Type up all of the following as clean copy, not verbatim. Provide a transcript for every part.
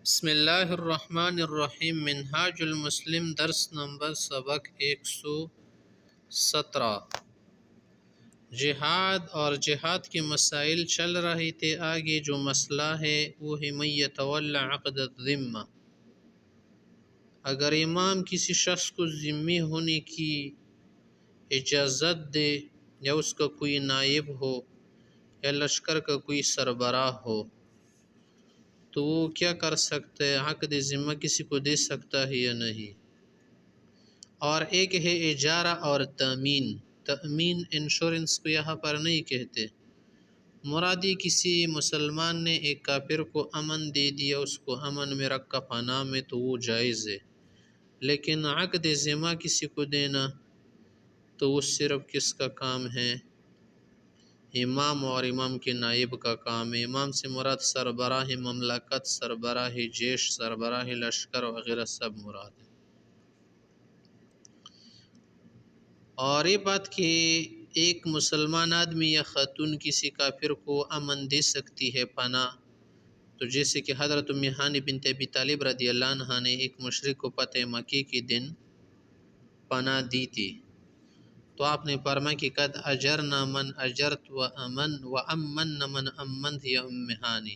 بسم اللہ الرحمن الرحیم منہاج المسلم درس نمبر سبق 117 جہاد اور جہاد کے مسائل چل رہے تھے۔ آگے جو مسئلہ ہے وہ ہے من یتولی عقد الذمہ۔ اگر امام کسی شخص کو ذمہ ہونے کی اجازت دے یا اس کا کوئی نائب ہو یا لشکر کا کوئی سربراہ ہو تو وہ کیا کر سکتا ہے؟ عقد ذمہ کسی کو دے سکتا ہے یا نہیں؟ اور ایک ہے اجارہ اور تامین۔ تامین انشورنس کو یہاں پر نہیں کہتے، مرادی کسی مسلمان نے ایک کافر کو امن دے دیا، اس کو امن میں رکھا پناہ میں، تو وہ جائز ہے۔ لیکن عقد ذمہ کسی کو دینا تو وہ صرف کس کا کام ہے؟ امام اور امام کے نائب کا کام ہے۔ امام سے مراد سربراہ مملکت، سربراہ جیش، سربراہ لشکر وغیرہ سب مراد ہے۔ اور یہ بات کہ ایک مسلمان آدمی یا خاتون کسی کافر کو امن دے سکتی ہے، پناہ، تو جیسے کہ حضرت ام ہانی بنت ابی طالب رضی اللہ عنہ نے ایک مشرک کو فتح مکی کے دن پناہ دی تھی، تو آپ نے فرمایا کہ قد اجرنا من اجرت و امن من امنت یا ام ہانی۔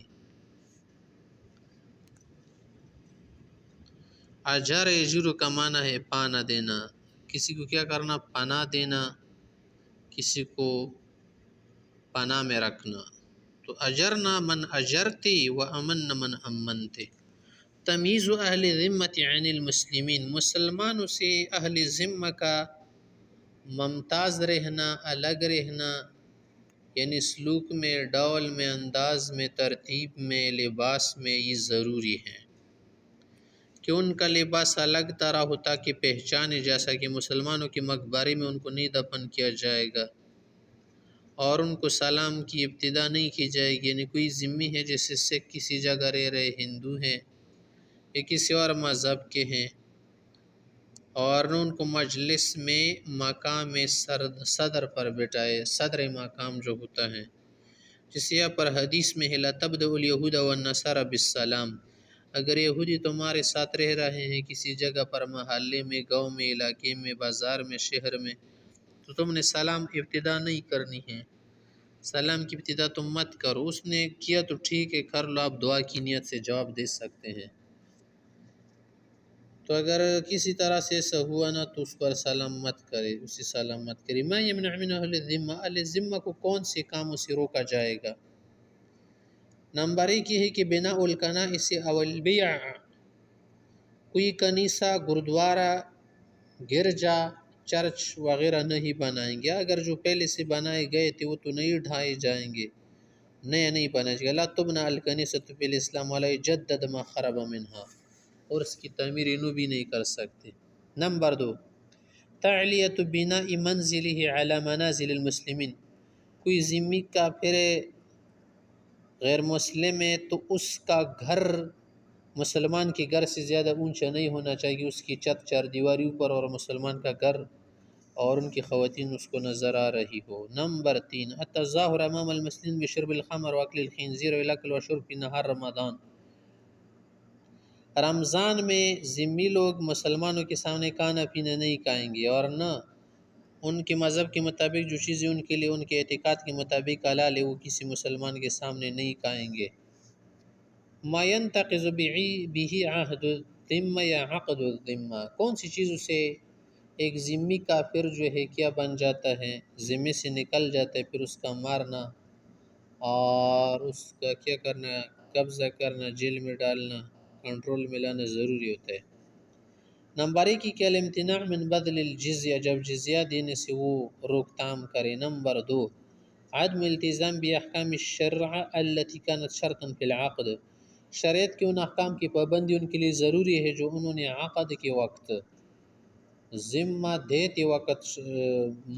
اجر اجر کا معنی ہے پانا دینا، کسی کو کیا کرنا؟ پناہ دینا، کسی کو پناہ میں رکھنا۔ تو اجرنا من اجرتی و امن من امنتے۔ تمیز اہل ذمت عن المسلمین، مسلمانوں سے اہل ذمہ کا ممتاز رہنا، الگ رہنا، یعنی سلوک میں، ڈول میں، انداز میں، ترتیب میں، لباس میں، یہ ضروری ہے کہ ان کا لباس الگ طرح ہو تاکہ پہچانے، جیسا کہ مسلمانوں کے مقبرے میں ان کو نہیں دفن کیا جائے گا اور ان کو سلام کی ابتدا نہیں کی جائے گی، یعنی کوئی ذمی ہے جیسے سکھ کسی جگہ رہ رہے، ہندو ہیں یا کسی اور مذہب کے ہیں، اور نہ ان کو مجلس میں مقام صدر پر بٹھائے، صدر مقام جو ہوتا ہے، جسے یہاں پر حدیث میں ہے لا تبدأ الیہود والنصارى بالسلام۔ اگر یہودی تمہارے ساتھ رہ رہے ہیں کسی جگہ پر، محلے میں، گاؤں میں، علاقے میں، بازار میں، شہر میں، تو تم نے سلام ابتدا نہیں کرنی ہے، سلام کی ابتدا تم مت کرو۔ اس نے کیا تو ٹھیک ہے، کر لو، آپ دعا کی نیت سے جواب دے سکتے ہیں۔ تو اگر کسی طرح سے ایسا ہوا نا تو اس پر سلام مت کرے، اسے سلام مت کرے۔ ما یمنع من اہل الذمہ، اہل ذمہ کو کون سے کاموں سے روکا جائے گا؟ نمبر ایک یہ ہے کہ بنا الکنائس او البیع، کوئی کنیسہ، گردوارہ، گرجا، چرچ وغیرہ نہیں بنائیں گے۔ اگر جو پہلے سے بنائے گئے تھے وہ تو نہیں ڈھائے جائیں گے، نیا نہیں بنائے جائے گا۔ لا تبنى الکنیسۃ فی الاسلام ولا یجدد ما خرب منها، اور اس کی تعمیر انہوں بھی نہیں کر سکتے۔ نمبر دو، تعلیۃ بناء منزلہ علی منازل المسلمین، کوئی ذمی کافر غیر مسلم ہے تو اس کا گھر مسلمان کے گھر سے زیادہ اونچا نہیں ہونا چاہیے، اس کی چھت چار دیواری اوپر اور مسلمان کا گھر اور ان کی خواتین اس کو نظر آ رہی ہو۔ نمبر تین، التظاہر امام المسلمین بشرب الخمر واکل الخنزیر والاکل وشرب فی نہار رمضان، رمضان میں ذمی لوگ مسلمانوں کے سامنے کھانا پینا نہیں کھائیں گے، اور نہ ان کے مذہب کے مطابق جو چیزیں ان کے لیے ان کے اعتقاد کے مطابق حلال ہے وہ کسی مسلمان کے سامنے نہیں کھائیں گے۔ ما ينتقض به عہد الذمہ یا عقد الذمہ، کون سی چیزوں سے ایک ذمی کافر جو ہے کیا بن جاتا ہے؟ ذمے سے نکل جاتا ہے، پھر اس کا مارنا اور اس کا کیا کرنا؟ قبضہ کرنا، جیل میں ڈالنا، کنٹرول میں لانا ضروری ہوتا ہے۔ نمبر ایک کی کیا؟ امتناع من بدل الجزیہ، جب جزیہ دینے سے وہ روک تام کرے۔ نمبر دو، عدم التزام باحکام الشرع التي كانت شرطا في العقد، شریعت کے ان احکام کی پابندی ان کے لیے ضروری ہے جو انہوں نے عقد کے وقت، ذمہ دیتے وقت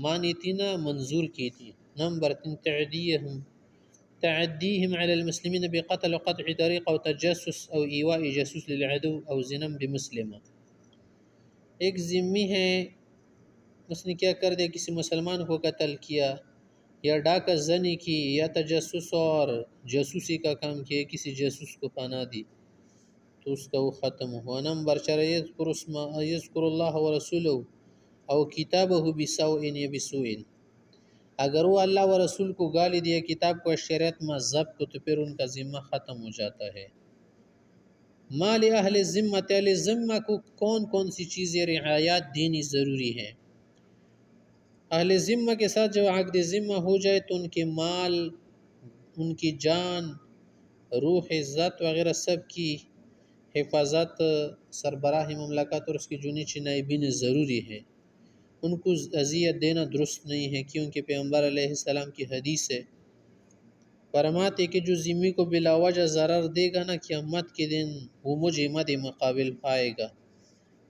مانی تھی نا، منظور کی تھی۔ نمبر تین، تعدیہم علی المسلمین بقتل وقطع طریق او تجسس او ایواء جاسوس للعدو او زنا بمسلمہ، ایک ذمی ہے، اس نے کیا کر دیا؟ کسی مسلمان کو قتل کیا یا ڈاکہ زنی کی، یا تجسس اور جاسوسی کا کام کیا، کسی جاسوس کو پناہ دی، تو اس کا وہ ختم ہوا. نمبر 4 یذکر اللہ ورسولہ او کتابہ بسوء بسوء، اگر وہ اللہ و رسول کو گالی دیا، کتاب کو، شریعت مذہب کو، تو پھر ان کا ذمہ ختم ہو جاتا ہے. مال اہل ذمت، اہل ذمہ کو کون کون سی چیزیں رعایات دینی ضروری ہے؟ اہل ذمہ کے ساتھ جب عقد ذمہ ہو جائے تو ان کے مال، ان کی جان، روح، عزت وغیرہ سب کی حفاظت سربراہ مملکت اور اس کی جو نیچے نائبین ضروری ہے. ان کو اذیت دینا درست نہیں ہے، کیونکہ پیغمبر علیہ السلام کی حدیث ہے، فرماتے کہ جو ذمہ کو بلا وجہ ضرر دے گا نا، قیامت کے دن وہ مجھے مد مقابل پائے گا،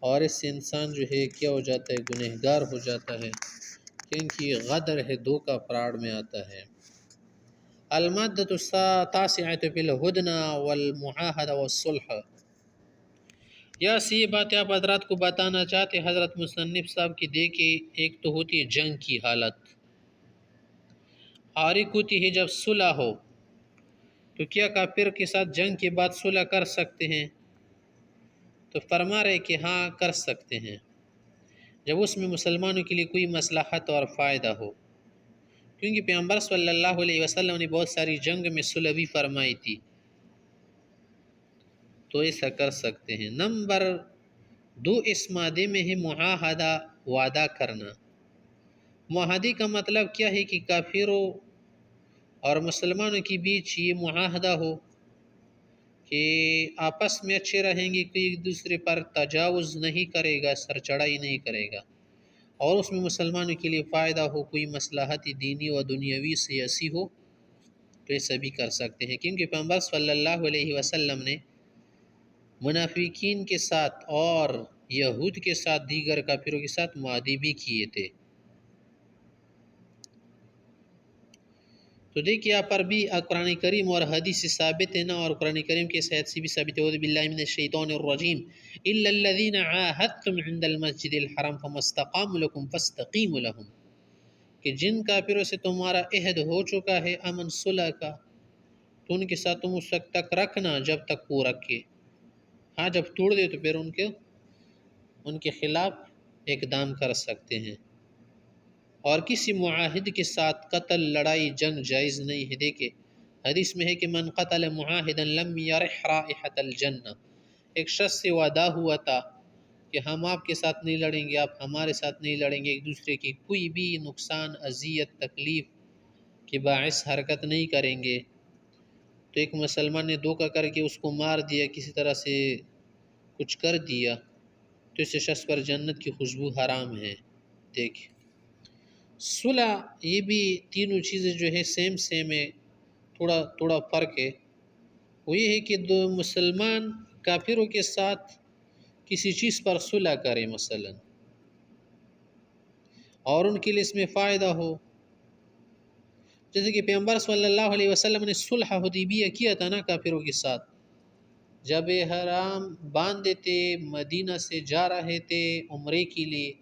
اور اس سے انسان جو ہے کیا ہو جاتا ہے، گنہگار ہو جاتا ہے، کیونکہ یہ غدر ہے، دھوکہ فراڈ میں آتا ہے. المادۃ التاسعۃ فی الہدنہ والمعاہدہ والصلح. یا سی باتیں آپ حضرات کو بتانا چاہتے حضرت مصنف صاحب کی، دیکھیں ایک تو ہوتی ہے جنگ کی حالت، اور ایک ہوتی ہے جب صلح ہو. تو کیا کافر کے ساتھ جنگ کے بعد صلح کر سکتے ہیں؟ تو فرما رہے کہ ہاں کر سکتے ہیں، جب اس میں مسلمانوں کے لیے کوئی مصلحت اور فائدہ ہو، کیونکہ پیغمبر صلی اللہ علیہ وسلم نے بہت ساری جنگ میں صلح بھی فرمائی تھی، تو ایسا کر سکتے ہیں. نمبر 2 اس مادے میں ہے معاہدہ، وعدہ کرنا. معاہدے کا مطلب کیا ہے کہ کافروں اور مسلمانوں کے بیچ یہ معاہدہ ہو کہ آپس میں اچھے رہیں گے، کہ ایک دوسرے پر تجاوز نہیں کرے گا، سر چڑھائی نہیں کرے گا، اور اس میں مسلمانوں کے لیے فائدہ ہو، کوئی مصلحت دینی و دنیاوی سیاسی ہو، تو ایسا بھی کر سکتے ہیں. کیونکہ پیغمبر صلی اللہ علیہ وسلم نے منافقین کے ساتھ اور یہود کے ساتھ، دیگر کافروں کے ساتھ معاہدے بھی کیے تھے. تو دیکھیے یہاں پر بھی قرآن کریم اور حدیث سے ثابت ہے نا، اور قرآن کریم کے صحت سے بھی ثابت ہے، اعوذ باللہ من الشیطان الرجیم الا الذین عاہدتم عند المسجد الحرام فما استقاموا لکم فاستقیموا لهم، کہ جن کافروں سے تمہارا عہد ہو چکا ہے امن صلح کا، تو ان کے ساتھ تم اس وقت تک رکھنا جب تک وہ رکھے. ہاں جب توڑ دے تو پھر ان کے خلاف اقدام کر سکتے ہیں. اور کسی معاہد کے ساتھ قتل، لڑائی، جنگ جائز نہیں ہے. دیکھیں حدیث میں ہے کہ من قتل معاہدا لم یرح رائحۃ الجنہ، ایک شخص سے وعدہ ہوا تھا کہ ہم آپ کے ساتھ نہیں لڑیں گے، آپ ہمارے ساتھ نہیں لڑیں گے، ایک دوسرے کی کوئی بھی نقصان، اذیت، تکلیف کے باعث حرکت نہیں کریں گے. تو ایک مسلمان نے دھوکہ کر کے اس کو مار دیا، کسی طرح سے کچھ کر دیا، تو اس شخص پر جنت کی خوشبو حرام ہے. دیکھ صلح، یہ بھی تینوں چیزیں جو ہے سیم ہے، تھوڑا فرق ہے. وہ یہ ہے کہ دو مسلمان کافروں کے ساتھ کسی چیز پر صلح کرے مثلا، اور ان کے لیے اس میں فائدہ ہو. جیسے کہ پیغمبر صلی اللہ علیہ وسلم نے صلح حدیبیہ کیا تھا نا کافروں کے ساتھ، جب احرام باندھے تھے، مدینہ سے جا رہے تھے عمرے کے لیے،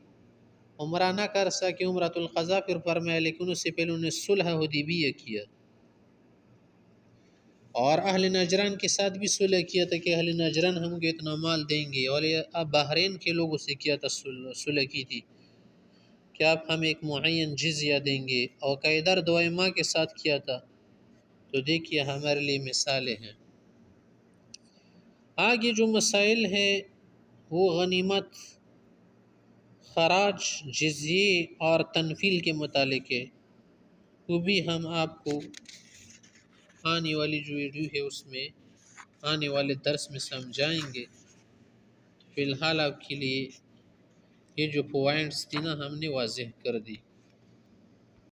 عمرہ نہ کر سکے، عمرۃ القضاء پھر فرمایا، لیکن اس سے پہلے انہوں نے صلح حدیبیہ کیا. اور اہل نجران کے ساتھ بھی صلح کیا تھا کہ اہل نجران ہم کو اتنا مال دیں گے، اور اب بحرین کے لوگوں سے کیا تھا، صلح کی تھی کہ آپ ہمیں ایک معین جزیہ دیں گے، اور قیدر دوائمہ کے ساتھ کیا تھا. تو دیکھیے ہمارے لیے مثالیں ہیں. آگے جو مسائل ہیں وہ غنیمت، خراج، جزیے اور تنفیل کے متعلق ہے، وہ بھی ہم آپ کو آنے والی جو ویڈیو ہے اس میں، آنے والے درس میں سمجھائیں گے. فی الحال آپ کے لیے یہ جو پوائنٹس تھی نا ہم نے واضح کر دی.